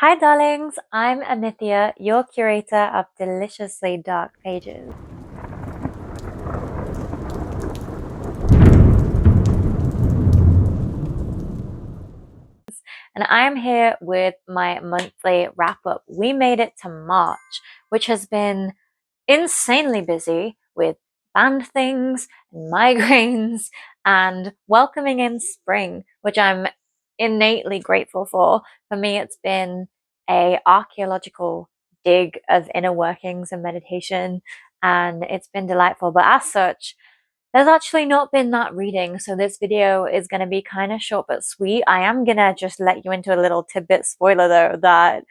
Hi, darlings. I'm Amithia, your curator of deliciously dark pages. And I'm here with my monthly wrap up. We made it to March, which has been insanely busy with band things and migraines and welcoming in spring, which I'm innately grateful for. For me, it's been a archaeological dig of inner workings and meditation, and it's been delightful. But as such, there's actually not been that reading, so this video is going to be kind of short but sweet. I am going to just let you into a little tidbit spoiler though that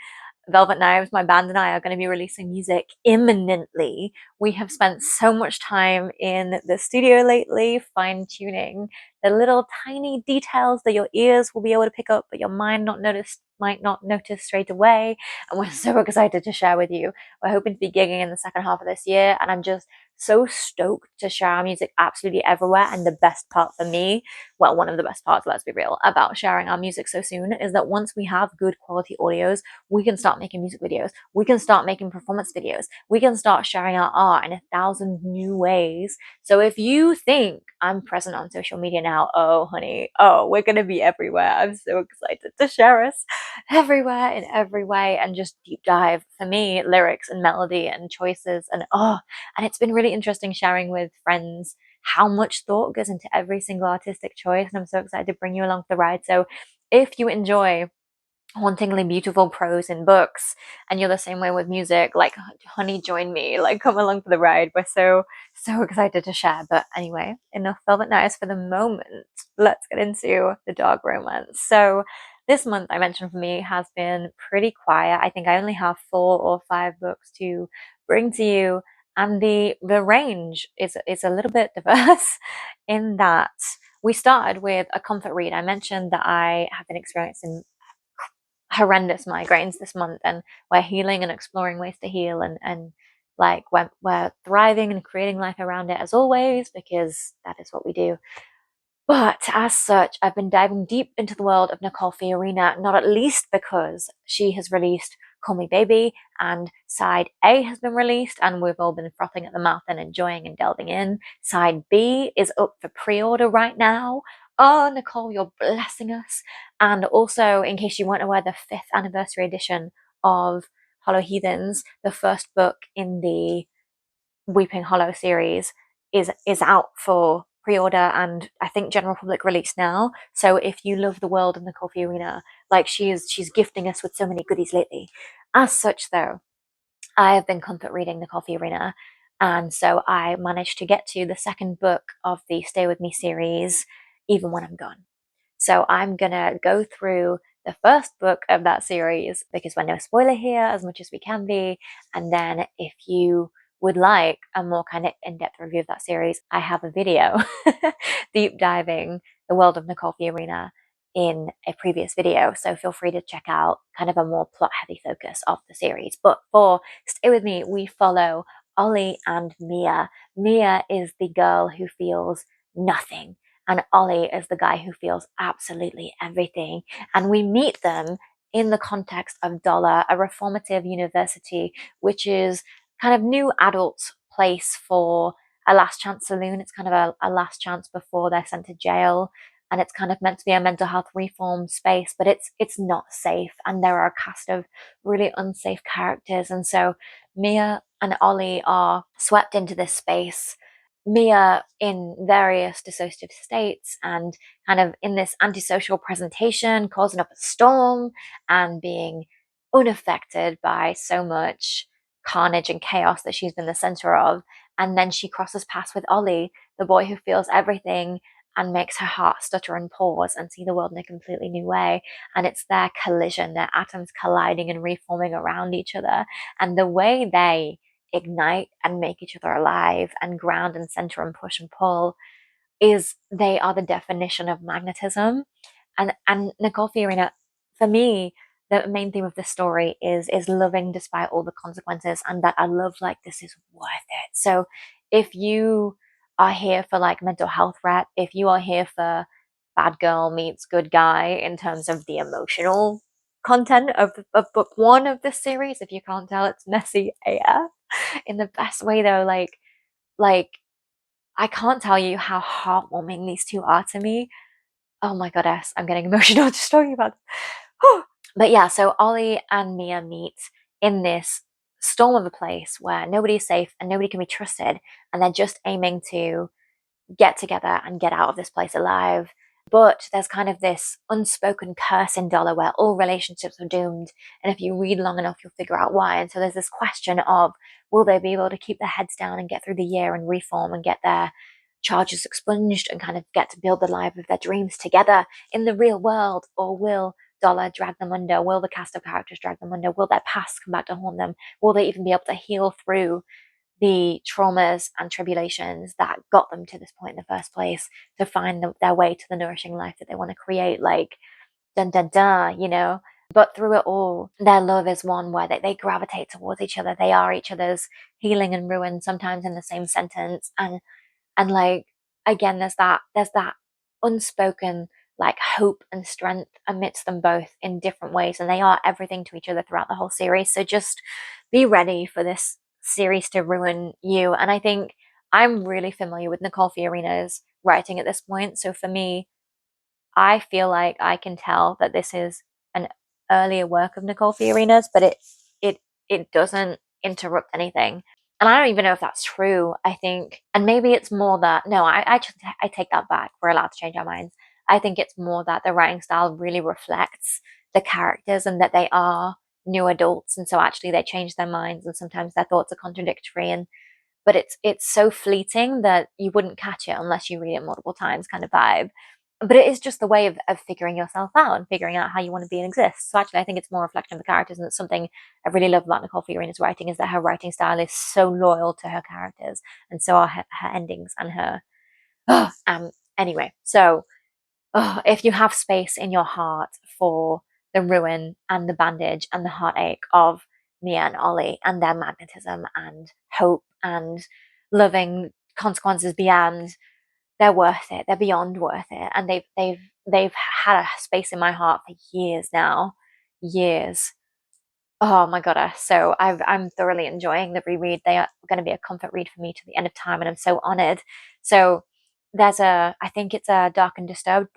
Velvet Knives, my band, and I are going to be releasing music imminently. We have spent so much time in the studio lately, fine tuning the little tiny details that your ears will be able to pick up, but your mind might not notice straight away. And we're so excited to share with you. We're hoping to be gigging in the second half of this year, and I'm just so stoked to share our music absolutely everywhere. And the best part for me, well, one of the best parts, let's be real, about sharing our music so soon is that once we have good quality audios, we can start making music videos. We can start making performance videos. We can start sharing our art in 1,000 new ways. So if you think I'm present on social media now, oh, honey, oh, we're going to be everywhere. I'm so excited to share us everywhere in every way and just deep dive, for me, lyrics and melody and choices. And it's been really interesting sharing with friends how much thought goes into every single artistic choice. And I'm so excited to bring you along for the ride. So if you enjoy hauntingly beautiful prose in books and you're the same way with music, like, honey, join me, like, come along for the ride. We're so excited to share. But anyway, enough Velvet Knives for the moment. Let's get into the dark romance. So this month, I mentioned, for me, has been pretty quiet. I think I only have 4 or 5 books to bring to you, and the range is a little bit diverse in that we started with a comfort read. I mentioned that I have been experiencing horrendous migraines this month, and we're healing and exploring ways to heal, and like we're thriving and creating life around it as always, because that is what we do. But as such, I've been diving deep into the world of Nicole Fiorina, not at least because she has released Call Me Baby, and side A has been released, and we've all been frothing at the mouth and enjoying and delving in. Side B is up for pre-order right now. Oh, Nicole, you're blessing us. And also, in case you weren't aware, the 5th anniversary edition of Hollow Heathens, the first book in the Weeping Hollow series, is out for pre-order and I think general public release now. So if you love the world of Nicole Fiorina, like, she's gifting us with so many goodies lately. As such, though, I have been comfort reading Nicole Fiorina, and so I managed to get to the second book of the Stay With Me series, Even When I'm Gone. So I'm gonna go through the first book of that series because we're no spoiler here as much as we can be. And then if you would like a more kind of in-depth review of that series, I have a video deep diving the world of Nicole Fiorina in a previous video. So feel free to check out kind of a more plot heavy focus of the series. But for Stay With Me, we follow Ollie and Mia. Mia is the girl who feels nothing, and Ollie is the guy who feels absolutely everything. And we meet them in the context of Dollar, a reformative university, which is kind of new adult place for a last chance saloon. It's kind of a last chance before they're sent to jail. And it's kind of meant to be a mental health reform space, but it's not safe. And there are a cast of really unsafe characters. And so Mia and Ollie are swept into this space, Mia in various dissociative states and kind of in this antisocial presentation, causing up a storm and being unaffected by so much carnage and chaos that she's been the center of. And then she crosses paths with Ollie, the boy who feels everything and makes her heart stutter and pause and see the world in a completely new way. And it's their collision, their atoms colliding and reforming around each other. And the way they ignite and make each other alive and ground and center and push and pull is they are the definition of magnetism. And Nicole Fiorina, for me, the main theme of this story is loving despite all the consequences, and that a love like this is worth it. So if you are here for like mental health rep, if you are here for bad girl meets good guy in terms of the emotional content of book one of this series. If you can't tell, it's messy AF in the best way though. Like I can't tell you how heartwarming these two are to me. Oh my goddess, I'm getting emotional just talking about it. But yeah, so Ollie and Mia meet in this storm of a place where nobody's safe and nobody can be trusted, and they're just aiming to get together and get out of this place alive. But there's kind of this unspoken curse in Dollar where all relationships are doomed. And if you read long enough, you'll figure out why. And so there's this question of, will they be able to keep their heads down and get through the year and reform and get their charges expunged and kind of get to build the life of their dreams together in the real world? Or will Dollar drag them under? Will the cast of characters drag them under? Will their past come back to haunt them? Will they even be able to heal through the traumas and tribulations that got them to this point in the first place to find their way to the nourishing life that they want to create? Like, dun dun dun, you know? But through it all, their love is one where they gravitate towards each other. They are each other's healing and ruin, sometimes in the same sentence. And like, again, there's that unspoken like hope and strength amidst them both in different ways, and they are everything to each other throughout the whole series. So just be ready for this series to ruin you. And I think I'm really familiar with Nicole Fiorina's writing at this point, so for me, I feel like I can tell that this is an earlier work of Nicole Fiorina's, but it it doesn't interrupt anything. And I don't even know if that's true. I think, and maybe it's more that no, I take that back. We're allowed to change our minds. I think it's more that the writing style really reflects the characters and that they are new adults, and so actually they change their minds, and sometimes their thoughts are contradictory. And but it's so fleeting that you wouldn't catch it unless you read it multiple times, kind of vibe. But it is just the way of figuring yourself out and figuring out how you want to be and exist. So actually, I think it's more a reflection of the characters, and it's something I really love about Nicole Fiorina's writing is that her writing style is so loyal to her characters, and so are her endings and her. Anyway, so if you have space in your heart for the ruin and the bandage and the heartache of Mia and Ollie and their magnetism and hope and loving consequences beyond, they're worth it. They're beyond worth it, and they've had a space in my heart for years now, years. Oh my goddess. So I'm thoroughly enjoying the reread. They are going to be a comfort read for me to the end of time, and I'm so honored. So there's I think it's a Dark and Disturbed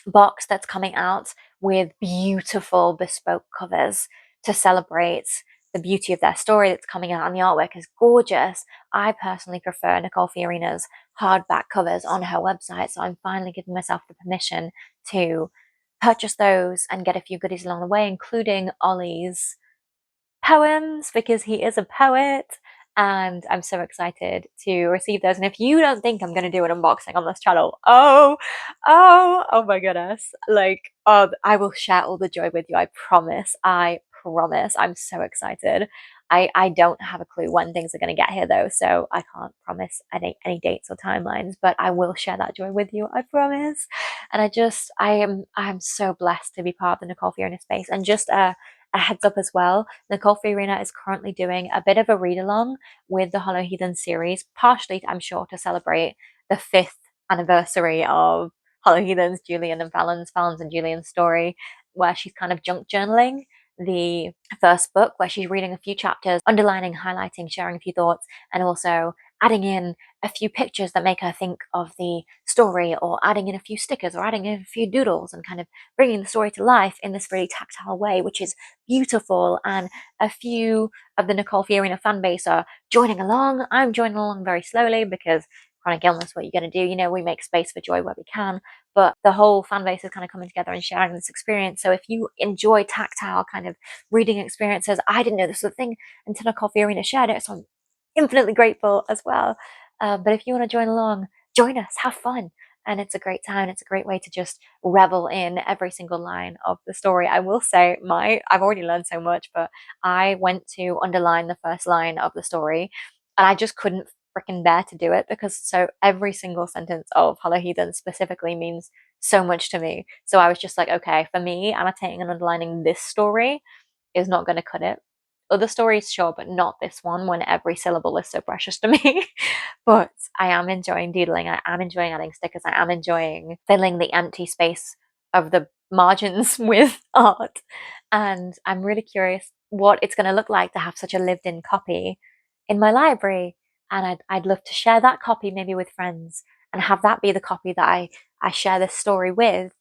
box that's coming out with beautiful bespoke covers to celebrate the beauty of their story that's coming out, and the artwork is gorgeous. I personally prefer Nicole Fiorina's hardback covers on her website, so I'm finally giving myself the permission to purchase those and get a few goodies along the way, including Ollie's poems because he is a poet, and I'm so excited to receive those. And if you don't think I'm going to do an unboxing on this channel, oh my goodness, like, I will share all the joy with you. I promise. I promise. I'm so excited. I don't have a clue when things are going to get here though, so I can't promise any dates or timelines, but I will share that joy with you. I promise. And I'm so blessed to be part of the Nicole Fiorina space. And just a heads up as well, Nicole Fiorina is currently doing a bit of a read along with the Hollow Heathen series, partially, I'm sure, to celebrate the 5th anniversary of Hollow Heathens, Julian and Fallon's and Julian's story, where she's kind of junk journaling the first book, where she's reading a few chapters, underlining, highlighting, sharing a few thoughts, and also adding in a few pictures that make her think of the story, or adding in a few stickers, or adding in a few doodles, and kind of bringing the story to life in this really tactile way, which is beautiful. And a few of the Nicole Fiorina fan base are joining along. I'm joining along very slowly because chronic illness, what you're going to do, you know, we make space for joy where we can, but the whole fan base is kind of coming together and sharing this experience. So if you enjoy tactile kind of reading experiences, I didn't know this was a thing until Nicole Fiorina shared it, so I'm infinitely grateful as well. But if you want to join along, join us, have fun. And it's a great time. It's a great way to just revel in every single line of the story. I will say I've already learned so much, but I went to underline the first line of the story, and I just couldn't freaking bear to do it because so every single sentence of Hollow Heathen specifically means so much to me. So I was just like, okay, for me, annotating and underlining this story is not going to cut it. Other stories, sure, but not this one when every syllable is so precious to me. But I am enjoying doodling. I am enjoying adding stickers. I am enjoying filling the empty space of the margins with art. And I'm really curious what it's going to look like to have such a lived-in copy in my library. And I'd love to share that copy maybe with friends and have that be the copy that I share this story with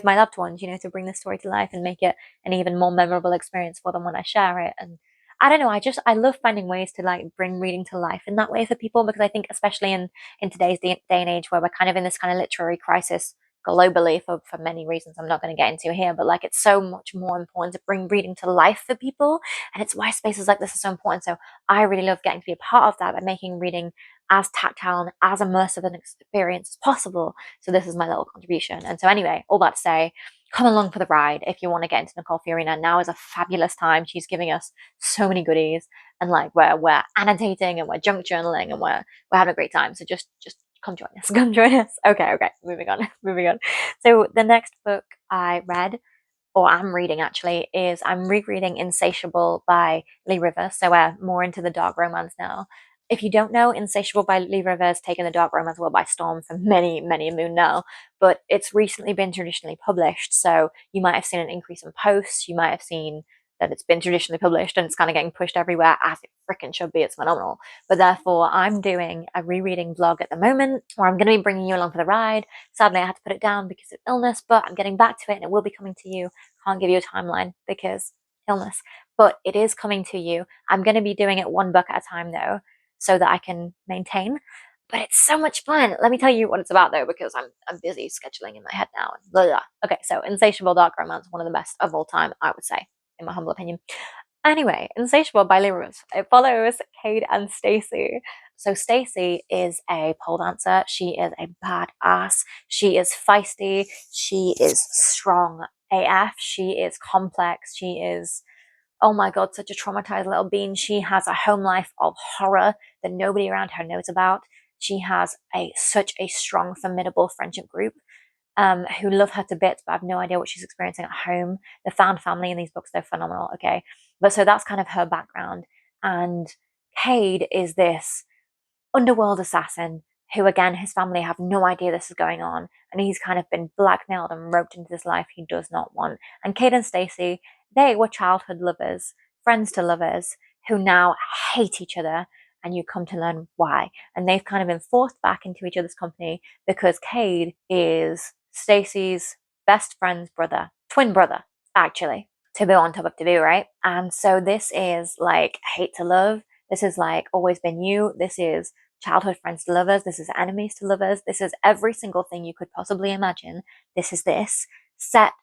my loved ones, to bring the story to life and make it an even more memorable experience for them when I share it. And I don't know, I love finding ways to like bring reading to life in that way for people, because I think especially in today's day and age where we're kind of in this kind of literary crisis globally for many reasons I'm not going to get into here, but like it's so much more important to bring reading to life for people, and it's why spaces like this are so important. So I really love getting to be a part of that by making reading as tactile and as immersive an experience as possible. So this is my little contribution. And so anyway, all that to say, come along for the ride if you want to get into Nicole Fiorina. Now is a fabulous time. She's giving us so many goodies, and like we're annotating and we're junk journaling and we're having a great time. So just come join us. Come join us. Okay, moving on. Moving on. So the next book I read, or I'm reading actually, is I'm rereading Insatiable by Leigh Rivers. So we're more into the dark romance now. If you don't know, Insatiable by Leigh Rivers taken the dark romance world by storm for many, many a moon now, but it's recently been traditionally published. So you might have seen an increase in posts. You might have seen that it's been traditionally published and it's kind of getting pushed everywhere, as it freaking should be. It's phenomenal. But therefore, I'm doing a rereading vlog at the moment where I'm going to be bringing you along for the ride. Sadly, I had to put it down because of illness, but I'm getting back to it and it will be coming to you. Can't give you a timeline because illness, but it is coming to you. I'm going to be doing it one book at a time though, so that I can maintain. But it's so much fun. Let me tell you what it's about though, because I'm busy scheduling in my head now. And blah, blah. Okay, so Insatiable Dark Romance, one of the best of all time, I would say, in my humble opinion. Anyway, Insatiable by Leigh Rivers. It follows Cade and Stacy. So Stacy is a pole dancer. She is a badass. She is feisty. She is strong AF. She is complex. She is, oh my god, such a traumatized little being. She has a home life of horror that nobody around her knows about. She has such a strong, formidable friendship group who love her to bits, but have no idea what she's experiencing at home. The found family in these books, they're phenomenal, okay? But so that's kind of her background. And Cade is this underworld assassin who, again, his family have no idea this is going on, and he's kind of been blackmailed and roped into this life he does not want. And Kate and Stacy, they were childhood lovers, friends to lovers, who now hate each other, and you come to learn why. And they've kind of been forced back into each other's company because Cade is Stacy's best friend's brother, twin brother, actually. Taboo on top of taboo, right? And so this is like hate to love. This is like always been you. This is childhood friends to lovers. This is enemies to lovers. This is every single thing you could possibly imagine. This is this set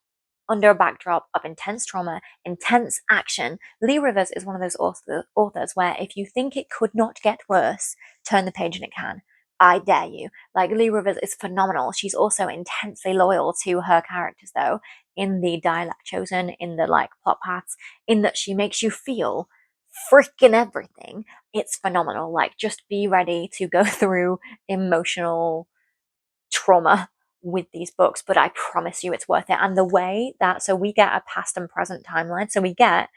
under a backdrop of intense trauma, intense action. Leigh Rivers is one of those authors where if you think it could not get worse, turn the page and it can. I dare you. Like, Leigh Rivers is phenomenal. She's also intensely loyal to her characters, though, in the dialect chosen, in the like plot paths, in that she makes you feel freaking everything. It's phenomenal. Like, just be ready to go through emotional trauma with these books, but I promise you it's worth it. And the way that, so we get a past and present timeline. So we get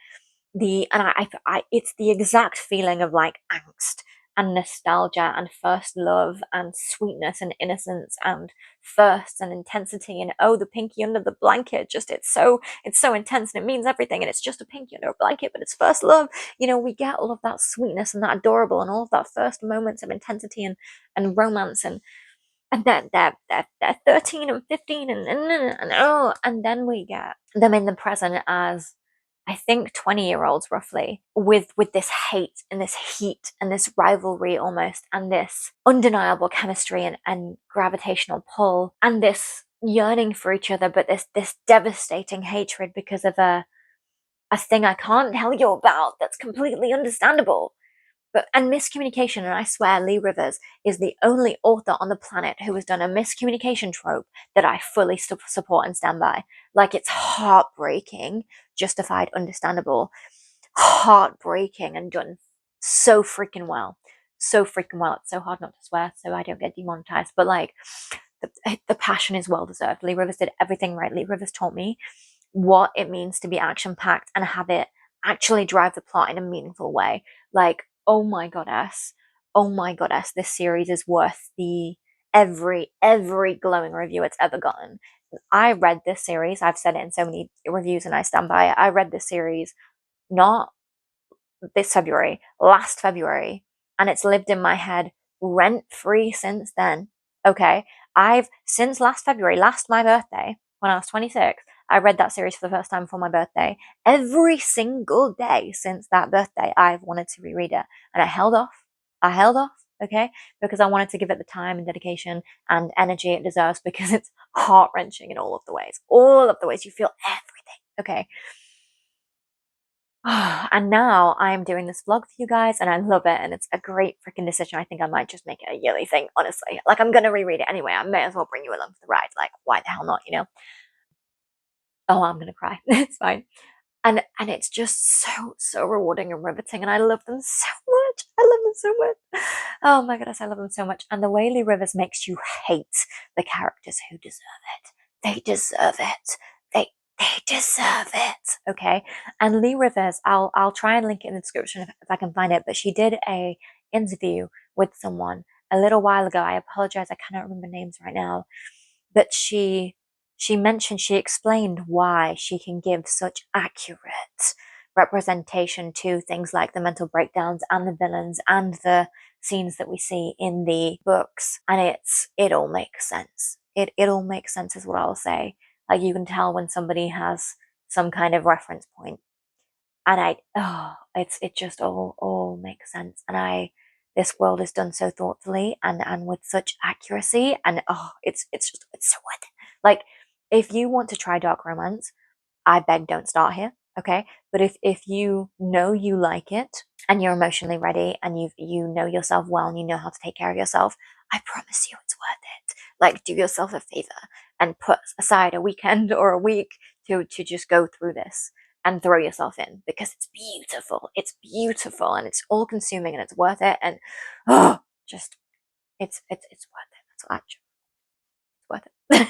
it's the exact feeling of like angst and nostalgia and first love and sweetness and innocence and thirst and intensity and oh, the pinky under the blanket, just it's so intense and it means everything and it's just a pinky under a blanket, but it's first love. We get all of that sweetness and that adorable and all of that first moments of intensity and romance, and then they're 13 and 15 and then we get them in the present as I think 20-year-olds roughly, with this hate and this heat and this rivalry almost, and this undeniable chemistry and gravitational pull, and this yearning for each other, but this devastating hatred because of a thing I can't tell you about that's completely understandable. And miscommunication, and I swear Leigh Rivers is the only author on the planet who has done a miscommunication trope that I fully support and stand by. Like, it's heartbreaking, justified, understandable, heartbreaking, and done so freaking well. So freaking well. It's so hard not to swear so I don't get demonetized. But like, the passion is well deserved. Leigh Rivers did everything right. Leigh Rivers taught me what it means to be action packed and have it actually drive the plot in a meaningful way. Like, oh my goddess, this series is worth the every glowing review it's ever gotten. I read this series. I've said it in so many reviews and I stand by it. I read this series not this February, last February, and it's lived in my head rent free since then. Okay. I've since last February, last my birthday, when I was 26, I read that series for the first time for my birthday. Every single day since that birthday, I've wanted to reread it. And I held off. I held off, okay? Because I wanted to give it the time and dedication and energy it deserves because it's heart wrenching in all of the ways. All of the ways you feel everything, okay? And now I'm doing this vlog for you guys and I love it and it's a great freaking decision. I think I might just make it a yearly thing, honestly. Like, I'm gonna reread it anyway. I may as well bring you along for the ride. Like, why the hell not, you know? Oh, I'm gonna cry. It's fine. And it's just so rewarding and riveting and I love them so much. I love them so much. Oh my goodness, I love them so much. And the way Lee Rivers makes you hate the characters who deserve it. They deserve it. They deserve it. Okay. And Lee Rivers, I'll try and link it in the description if I can find it, but she did a interview with someone a little while ago. I apologize, I cannot remember names right now, but she mentioned, she explained why she can give such accurate representation to things like the mental breakdowns and the villains and the scenes that we see in the books. And it all makes sense. It all makes sense is what I'll say. Like, you can tell when somebody has some kind of reference point. And it just all makes sense. And this world is done so thoughtfully and with such accuracy. And it's so worth it. Like, if you want to try dark romance, I beg don't start here, okay? But if you know you like it and you're emotionally ready and you know yourself well and you know how to take care of yourself, I promise you it's worth it. Like, do yourself a favor and put aside a weekend or a week to just go through this and throw yourself in because it's beautiful. It's beautiful and it's all consuming and it's worth it. And just it's worth it. That's what it's worth it.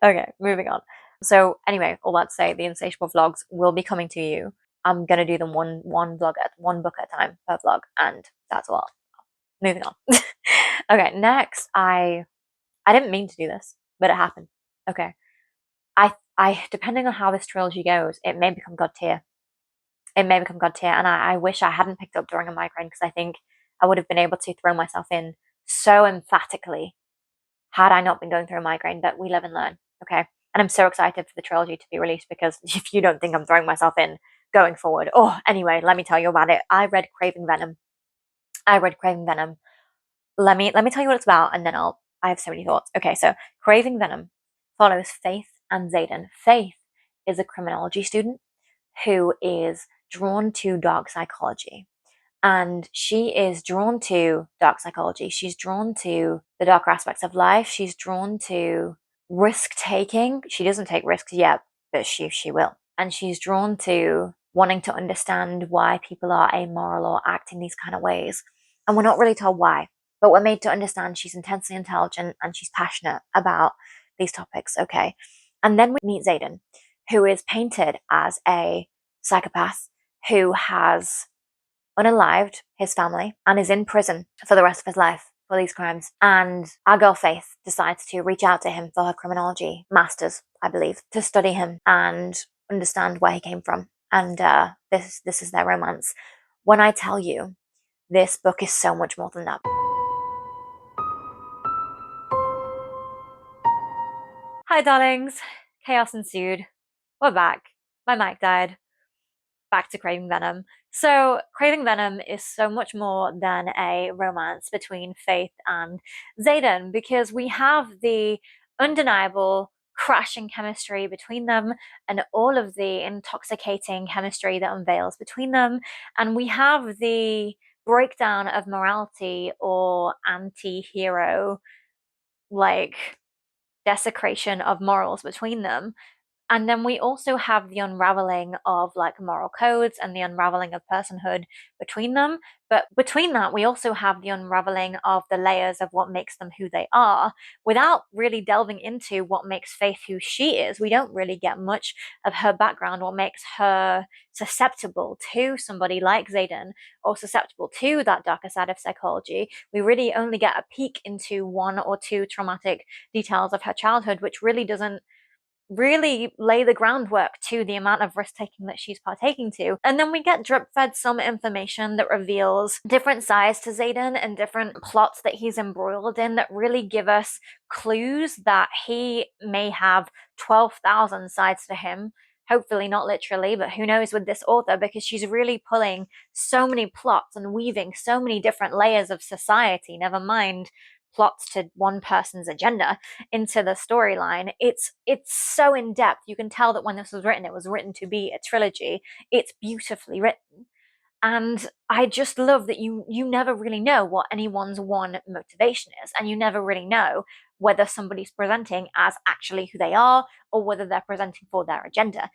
Okay, moving on. So anyway, all that to say, the Insatiable vlogs will be coming to you. I'm gonna do them one book at a time per vlog, and that's all. Moving on. Okay, next, I didn't mean to do this, but it happened. Okay, I depending on how this trilogy goes, it may become God tier. It may become God tier, and I wish I hadn't picked up during a migraine because I think I would have been able to throw myself in so emphatically had I not been going through a migraine, but we live and learn, okay? And I'm so excited for the trilogy to be released because if you don't think I'm throwing myself in going forward, anyway, let me tell you about it. I read Craving Venom. Let me tell you what it's about, and then I have so many thoughts. Okay, so Craving Venom follows Faith and Zayden. Faith is a criminology student who is drawn to dark psychology. And she is drawn to dark psychology. She's drawn to the darker aspects of life. She's drawn to risk taking. She doesn't take risks yet, but she will. And she's drawn to wanting to understand why people are amoral or act in these kind of ways. And we're not really told why, but we're made to understand she's intensely intelligent and she's passionate about these topics, okay? And then we meet Zayden, who is painted as a psychopath who has unalived his family and is in prison for the rest of his life for these crimes. And our girl Faith decides to reach out to him for her criminology masters, I believe, to study him and understand where he came from. And this is their romance. When I tell you, this book is so much more than that. Hi, darlings. Chaos ensued. We're back. My mic died. Back to Craving Venom. So, Craving Venom is so much more than a romance between Faith and Zayden because we have the undeniable crashing chemistry between them and all of the intoxicating chemistry that unveils between them. And we have the breakdown of morality or anti hero, like desecration of morals between them And then we also have the unraveling of like moral codes and the unraveling of personhood between them. But between that, we also have the unraveling of the layers of what makes them who they are without really delving into what makes Faith who she is. We don't really get much of her background, what makes her susceptible to somebody like Xaden or susceptible to that darker side of psychology. We really only get a peek into one or two traumatic details of her childhood, which really doesn't really lay the groundwork to the amount of risk taking that she's partaking to. And then we get drip fed some information that reveals different sides to Xaden and different plots that he's embroiled in that really give us clues that he may have 12,000 sides to him. Hopefully not literally, but who knows with this author, because she's really pulling so many plots and weaving so many different layers of society, never mind plots to one person's agenda, into the storyline. It's so in depth. You can tell that when this was written, it was written to be a trilogy. It's beautifully written. And I just love that you never really know what anyone's one motivation is, and you never really know whether somebody's presenting as actually who they are or whether they're presenting for their agenda.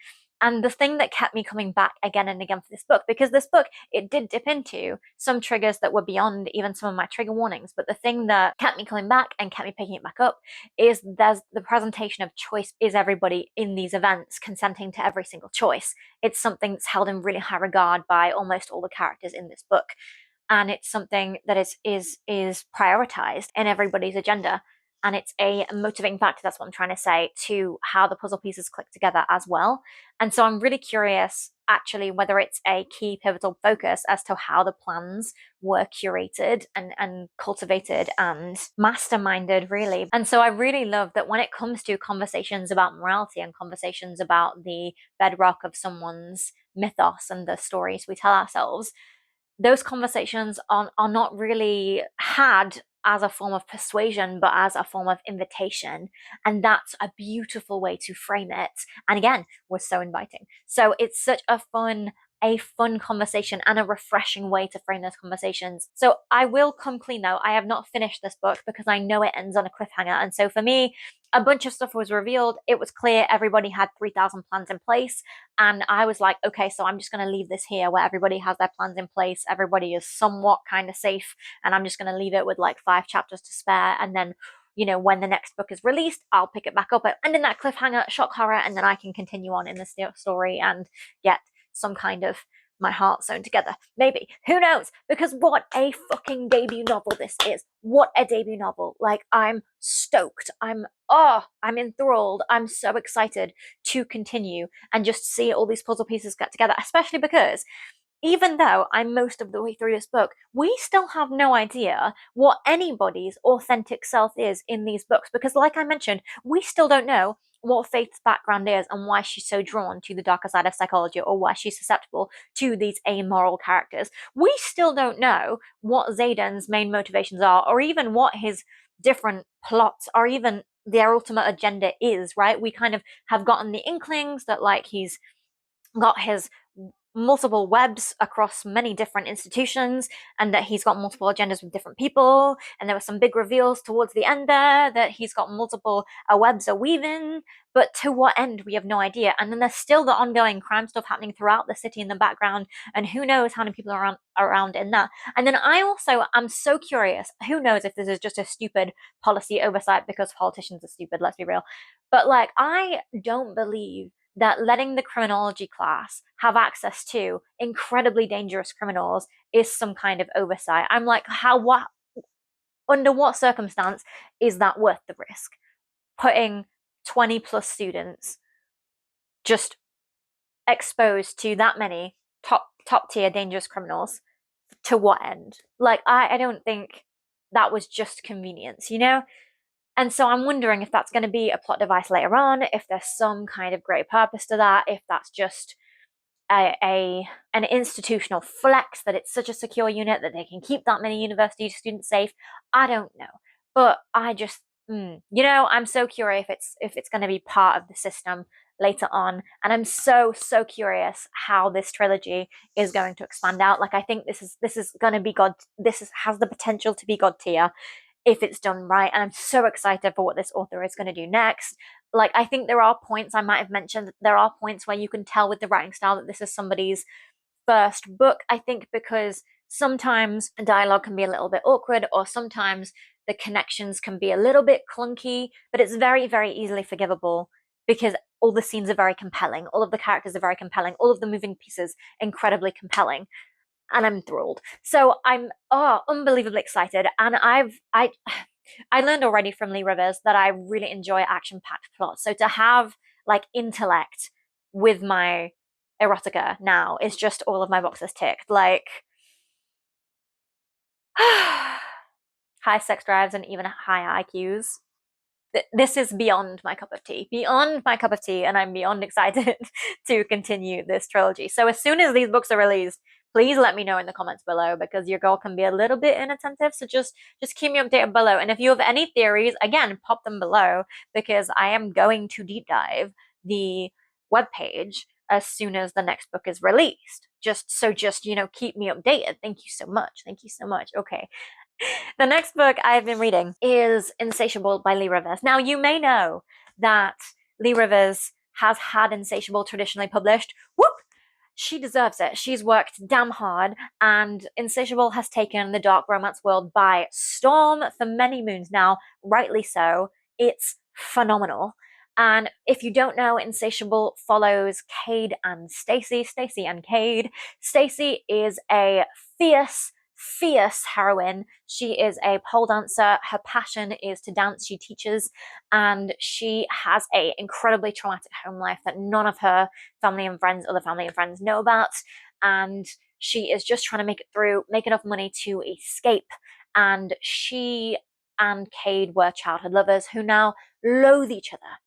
And the thing that kept me coming back again and again for this book, because this book, it did dip into some triggers that were beyond even some of my trigger warnings, but the thing that kept me coming back and kept me picking it back up is there's the presentation of choice. Is everybody in these events consenting to every single choice? It's something that's held in really high regard by almost all the characters in this book. And it's something that is prioritized in everybody's agenda. And it's a motivating factor, that's what I'm trying to say, to how the puzzle pieces click together as well. And so I'm really curious, actually, whether it's a key pivotal focus as to how the plans were curated and cultivated and masterminded, really. And so I really love that when it comes to conversations about morality and conversations about the bedrock of someone's mythos and the stories we tell ourselves, those conversations are not really had as a form of persuasion, but as a form of invitation. And that's a beautiful way to frame it. And again, was so inviting. So it's such a fun conversation and a refreshing way to frame those conversations. So I will come clean though, I have not finished this book because I know it ends on a cliffhanger. And so for me, a bunch of stuff was revealed. It was clear everybody had 3,000 plans in place. And I was like, okay, so I'm just going to leave this here where everybody has their plans in place. Everybody is somewhat kind of safe. And I'm just going to leave it with like 5 chapters to spare. And then, you know, when the next book is released, I'll pick it back up and in that cliffhanger, shock horror. And then I can continue on in the story and get some kind of my heart sewn together. Maybe. Who knows? Because what a fucking debut novel this is. What a debut novel. Like, I'm stoked. I'm enthralled. I'm so excited to continue and just see all these puzzle pieces get together, especially because even though I'm most of the way through this book, we still have no idea what anybody's authentic self is in these books. Because, like I mentioned, we still don't know what Faith's background is and why she's so drawn to the darker side of psychology or why she's susceptible to these amoral characters. We still don't know what Xaden's main motivations are, or even what his different plots, or even their ultimate agenda is, right? We kind of have gotten the inklings that, like, he's got his multiple webs across many different institutions and that he's got multiple agendas with different people, and there were some big reveals towards the end there that he's got multiple webs are weaving, but to what end we have no idea. And then there's still the ongoing crime stuff happening throughout the city in the background, and who knows how many people are around in that. And then I'm so curious, who knows if this is just a stupid policy oversight because politicians are stupid, let's be real, but like, I don't believe that letting the criminology class have access to incredibly dangerous criminals is some kind of oversight. I'm like, under what circumstance is that worth the risk? Putting 20 plus students just exposed to that many top tier dangerous criminals, to what end? Like, I don't think that was just convenience, you know? And so I'm wondering if that's going to be a plot device later on, if there's some kind of great purpose to that, if that's just an institutional flex, that it's such a secure unit that they can keep that many university students safe. I don't know, but I just, you know, I'm so curious if it's going to be part of the system later on, and I'm so curious how this trilogy is going to expand out. Like, I think this is going to be has the potential to be god tier if it's done right. And I'm so excited for what this author is going to do next. like, I think there are points I might have mentioned, there are points where you can tell with the writing style that this is somebody's first book, I think, because sometimes dialogue can be a little bit awkward, or sometimes the connections can be a little bit clunky, but it's very, very easily forgivable because all the scenes are very compelling, all of the characters are very compelling, all of the moving pieces incredibly compelling, and I'm thrilled. So I'm unbelievably excited, and I learned already from Leigh Rivers that I really enjoy action-packed plots. So to have like intellect with my erotica now is just all of my boxes ticked. Like high sex drives and even high IQs. This is beyond my cup of tea, and I'm beyond excited to continue this trilogy. So as soon as these books are released, please let me know in the comments below, because your girl can be a little bit inattentive. So just keep me updated below. And if you have any theories, again, pop them below, because I am going to deep dive the webpage as soon as the next book is released. Just keep me updated. Thank you so much. Thank you so much. Okay. The next book I've been reading is Insatiable by Leigh Rivers. Now, you may know that Leigh Rivers has had Insatiable traditionally published. Whoop! She deserves it. She's worked damn hard, and Insatiable has taken the dark romance world by storm for many moons now, rightly so. It's phenomenal. And if you don't know, Insatiable follows Cade and Stacy. Stacy and Cade. Stacy is a fierce heroine. She is a pole dancer. Her passion is to dance. She teaches, and she has a incredibly traumatic home life that none of her other family and friends know about. And she is just trying to make it through, make enough money to escape. And she and Cade were childhood lovers who now loathe each other.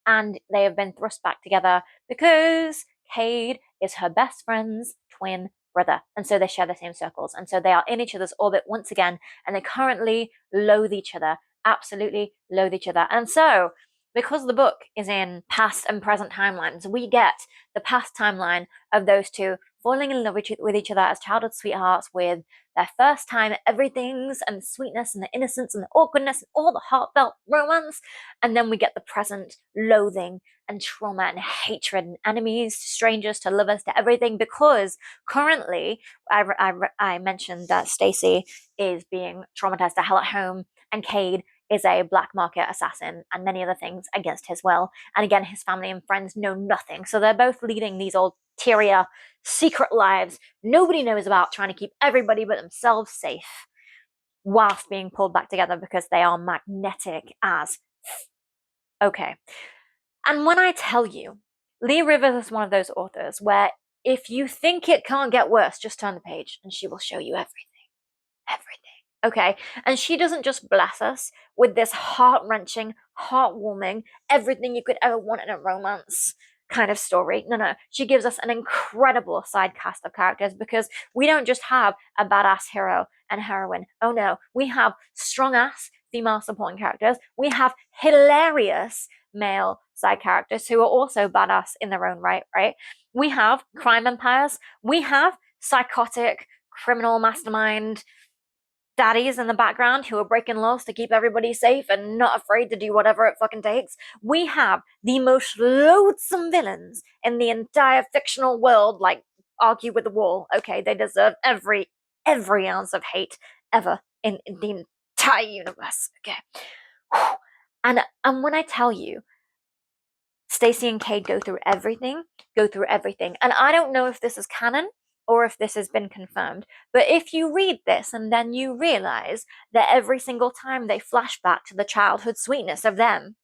And they have been thrust back together because Cade is her best friend's twin brother. And so they share the same circles. And so they are in each other's orbit once again. And they currently loathe each other, absolutely loathe each other. And so, because the book is in past and present timelines, we get the past timeline of those two falling in love with each other as childhood sweethearts, with their first time everythings and the sweetness and the innocence and the awkwardness and all the heartfelt romance. And then we get the present loathing and trauma and hatred and enemies to strangers to lovers to everything, because currently I mentioned that Stacy is being traumatized to hell at home, and Cade is a black market assassin and many other things against his will. And again, his family and friends know nothing. So they're both leading these ulterior secret lives nobody knows about, trying to keep everybody but themselves safe, whilst being pulled back together because they are magnetic as okay. And when I tell you, Leigh Rivers is one of those authors where if you think it can't get worse, just turn the page and she will show you everything. Okay. And she doesn't just bless us with this heart-wrenching, heartwarming, everything you could ever want in a romance kind of story. No. She gives us an incredible side cast of characters, because we don't just have a badass hero and heroine. Oh no. We have strong-ass female supporting characters. We have hilarious male side characters who are also badass in their own right? We have crime empires. We have psychotic criminal mastermind daddies in the background who are breaking laws to keep everybody safe and not afraid to do whatever it fucking takes. We have the most loathsome villains in the entire fictional world, like argue with the wall. Okay, they deserve every ounce of hate ever in the entire universe. Okay. And when I tell you, Stacy and Cade go through everything. And I don't know if this is canon or if this has been confirmed, but if you read this and then you realize that every single time they flash back to the childhood sweetness of them,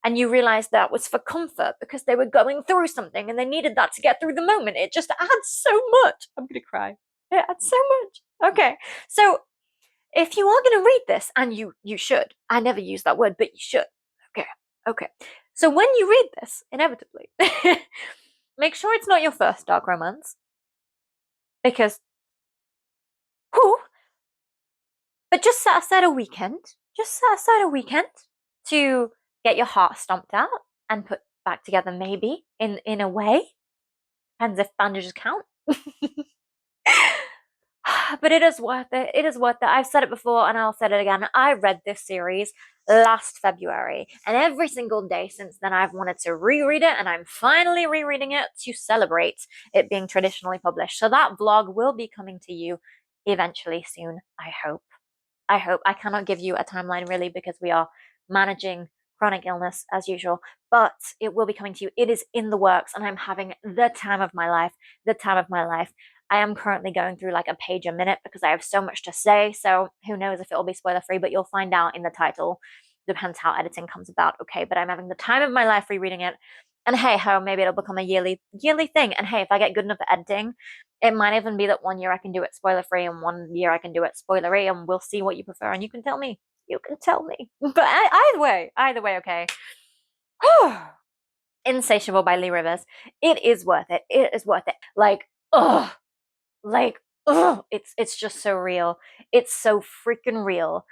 and you realize that was for comfort because they were going through something and they needed that to get through the moment, it just adds so much. I'm gonna cry. It adds so much. Okay, so if you are gonna read this, and you should, I never use that word, but you should. Okay. So when you read this, inevitably, make sure it's not your first dark romance, because, but just set aside a weekend. To get your heart stomped out and put back together, maybe, in a way. Depends if bandages count. But it is worth it. It is worth it. I've said it before and I'll say it again. I read this series last February, and every single day since then I've wanted to reread it, and I'm finally rereading it to celebrate it being traditionally published. So that vlog will be coming to you eventually soon, I hope. I hope. I cannot give you a timeline really because we are managing chronic illness as usual, but it will be coming to you. It is in the works and I'm having the time of my life. The time of my life. I am currently going through like a page a minute because I have so much to say. So who knows if it will be spoiler free, but you'll find out in the title. Depends how editing comes about. Okay, but I'm having the time of my life rereading it. And hey ho, maybe it'll become a yearly thing. And hey, if I get good enough at editing, it might even be that 1 year I can do it spoiler free and 1 year I can do it spoilery, and we'll see what you prefer and you can tell me. You can tell me. But either way, okay. Insatiable by Leigh Rivers. It is worth it. It is worth it. It's just so real. It's so freaking real.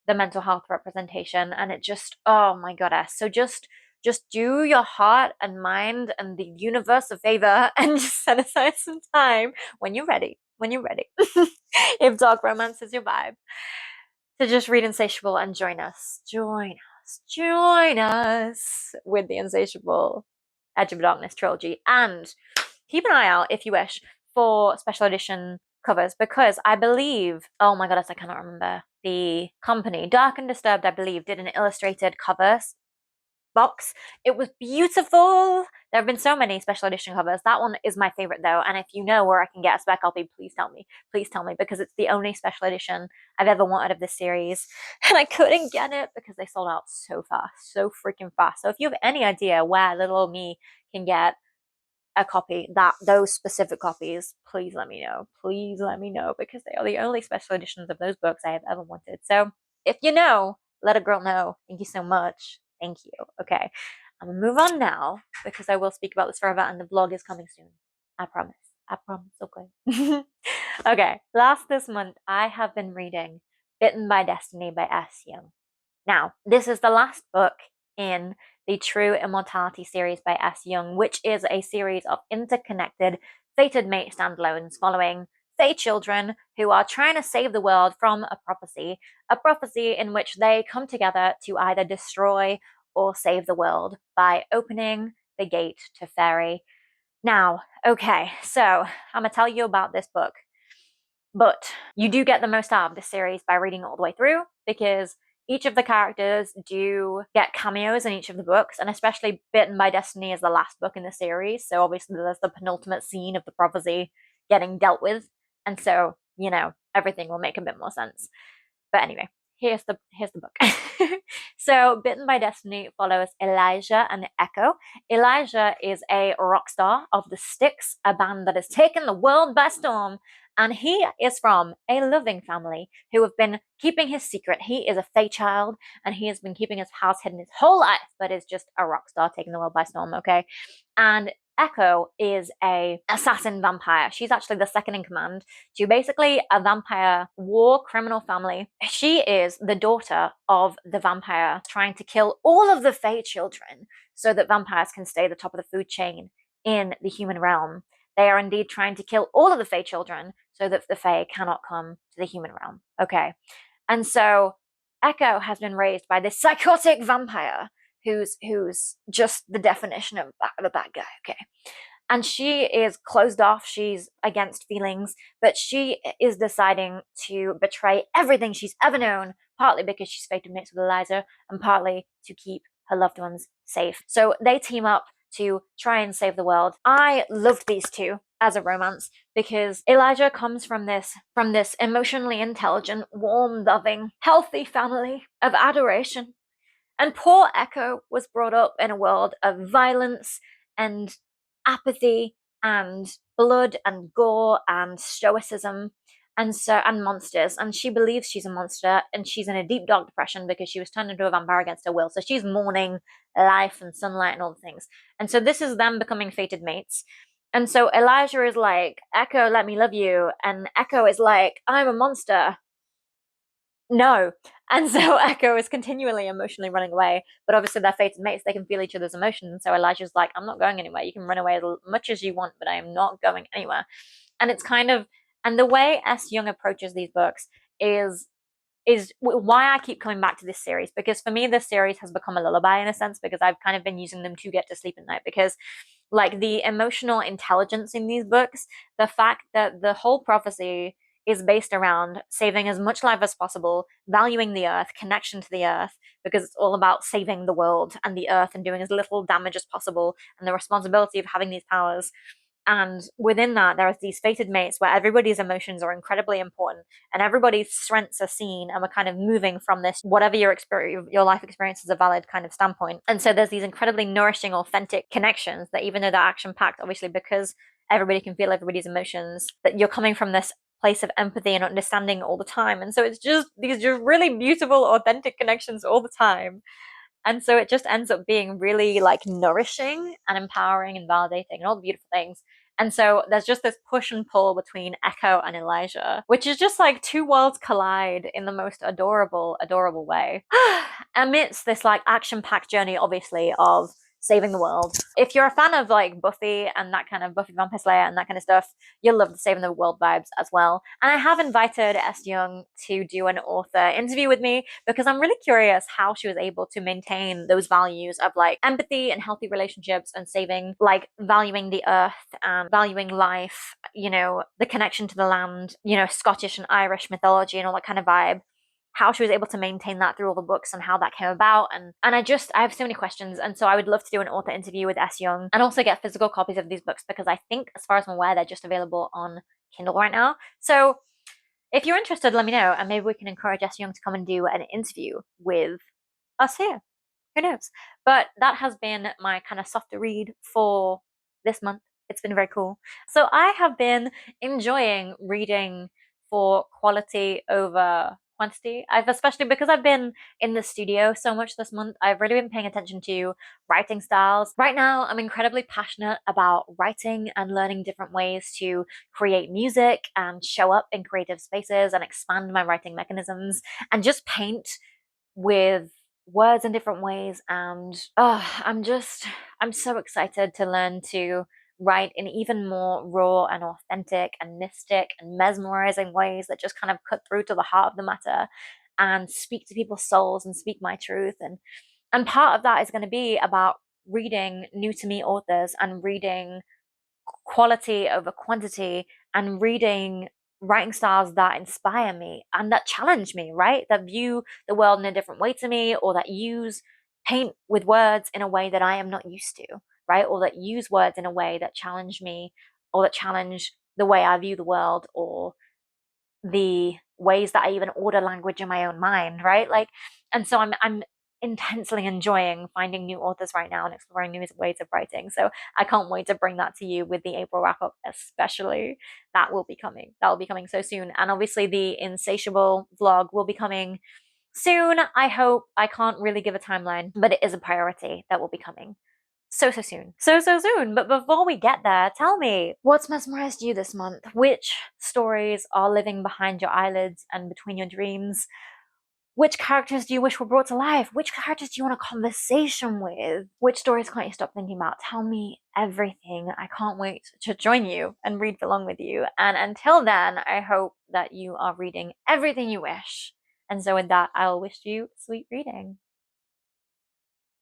The mental health representation, and it just, oh my goddess. So just do your heart and mind and the universe a favor and just set aside some time when you're ready. When you're ready. If dark romance is your vibe, to just read Insatiable and join us. Join us with the Insatiable Edge of Darkness trilogy. And keep an eye out, if you wish, for special edition covers, because I believe, oh my goodness, I cannot remember the company. Dark and Disturbed, I believe, did an illustrated cover box. It was beautiful. There have been so many special edition covers. That one is my favorite though, and if you know where I can get a spec copy, please tell me. Please tell me, because it's the only special edition I've ever wanted of this series, and I couldn't get it because they sold out so fast, so freaking fast. So if you have any idea where little old me can get a copy, those specific copies, please let me know. Please let me know, because they are the only special editions of those books I have ever wanted. So if you know, let a girl know. Thank you so much. Thank you. Okay, I'm gonna move on now because I will speak about this forever and the vlog is coming soon. I promise. I promise. Okay. Okay, last this month I have been reading Bitten by Destiny by S. Young. Now, this is the last book in the True Immortality series by S. Young, which is a series of interconnected fated mate standalones following Fae children who are trying to save the world from a prophecy in which they come together to either destroy or save the world by opening the gate to fairy. Now, okay, so I'm gonna tell you about this book, but you do get the most out of this series by reading it all the way through, because each of the characters do get cameos in each of the books, and especially Bitten by Destiny is the last book in the series, so obviously there's the penultimate scene of the prophecy getting dealt with, and so, you know, everything will make a bit more sense. But anyway, here's the book. So Bitten by Destiny follows Elijah and Echo. Elijah is a rock star of the Styx, a band that has taken the world by storm, and he is from a loving family who have been keeping his secret. He is a Fae child, and he has been keeping his house hidden his whole life, but is just a rock star taking the world by storm, okay? And Echo is a assassin vampire. She's actually the second in command to basically a vampire war criminal family. She is the daughter of the vampire trying to kill all of the Fae children so that vampires can stay at the top of the food chain in the human realm. They are indeed trying to kill all of the Fae children so that the Fae cannot come to the human realm. Okay. And so Echo has been raised by this psychotic vampire who's just the definition of a bad guy, okay? And she is closed off, she's against feelings, but she is deciding to betray everything she's ever known, partly because she's fated mates with Eliza, and partly to keep her loved ones safe. So they team up to try and save the world. I loved these two as a romance because Elijah comes from this emotionally intelligent, warm, loving, healthy family of adoration. And poor Echo was brought up in a world of violence and apathy and blood and gore and stoicism and monsters. And she believes she's a monster, and she's in a deep dark depression because she was turned into a vampire against her will. So she's mourning life and sunlight and all the things. And so this is them becoming fated mates. And so Elijah is like, Echo, let me love you. And Echo is like, I'm a monster. No. And so Echo is continually emotionally running away, but obviously they're fated mates, they can feel each other's emotions. So Elijah's like, I'm not going anywhere. You can run away as much as you want, but I am not going anywhere. And it's kind of And the way S. Young approaches these books is why I keep coming back to this series, because for me this series has become a lullaby in a sense, because I've kind of been using them to get to sleep at night, because like the emotional intelligence in these books, the fact that the whole prophecy is based around saving as much life as possible, valuing the earth, connection to the earth, because it's all about saving the world and the earth and doing as little damage as possible, and the responsibility of having these powers. And within that, there are these fated mates where everybody's emotions are incredibly important and everybody's strengths are seen, and we're kind of moving from this whatever your experience, your life experience is a valid kind of standpoint. And so there's these incredibly nourishing, authentic connections that, even though they're action packed, obviously because everybody can feel everybody's emotions, that you're coming from this place of empathy and understanding all the time. And so it's just these just really beautiful, authentic connections all the time. And so it just ends up being really like nourishing and empowering and validating and all the beautiful things. And so there's just this push and pull between Echo and Elijah, which is just like two worlds collide in the most adorable, adorable way. Amidst this like action-packed journey, obviously, of saving the world. If you're a fan of like Buffy and that kind of Buffy Vampire Slayer and that kind of stuff, you'll love the saving the world vibes as well. And I have invited S. Young to do an author interview with me, because I'm really curious how she was able to maintain those values of like empathy and healthy relationships and saving, like valuing the earth and valuing life, you know, the connection to the land, you know, Scottish and Irish mythology and all that kind of vibe, how she was able to maintain that through all the books and how that came about. And I have so many questions. And so I would love to do an author interview with S. Young and also get physical copies of these books, because I think, as far as I'm aware, they're just available on Kindle right now. So if you're interested, let me know, and maybe we can encourage S. Young to come and do an interview with us here. Who knows? But that has been my kind of softer read for this month. It's been very cool. So I have been enjoying reading for quality over quantity. I've, especially because I've been in the studio so much this month, I've really been paying attention to writing styles. Right now, I'm incredibly passionate about writing and learning different ways to create music and show up in creative spaces and expand my writing mechanisms and just paint with words in different ways. And I'm so excited to learn to write in even more raw and authentic and mystic and mesmerizing ways that just kind of cut through to the heart of the matter and speak to people's souls and speak my truth. And part of that is going to be about reading new to me authors and reading quality over quantity and reading writing styles that inspire me and that challenge me, right? That view the world in a different way to me, or that use paint with words in a way that I am not used to, right? Or that use words in a way that challenge me, or that challenge the way I view the world, or the ways that I even order language in my own mind, right? Like, and so I'm intensely enjoying finding new authors right now and exploring new ways of writing. So I can't wait to bring that to you with the April wrap up, especially. That will be coming. That will be coming so soon. And obviously the Insatiable vlog will be coming soon. I hope. I can't really give a timeline, but it is a priority that will be coming so soon. So soon. But before we get there, tell me, what's mesmerized you this month? Which stories are living behind your eyelids and between your dreams? Which characters do you wish were brought to life? Which characters do you want a conversation with? Which stories can't you stop thinking about? Tell me everything. I can't wait to join you and read along with you. And until then, I hope that you are reading everything you wish. And so with that, I'll wish you sweet reading.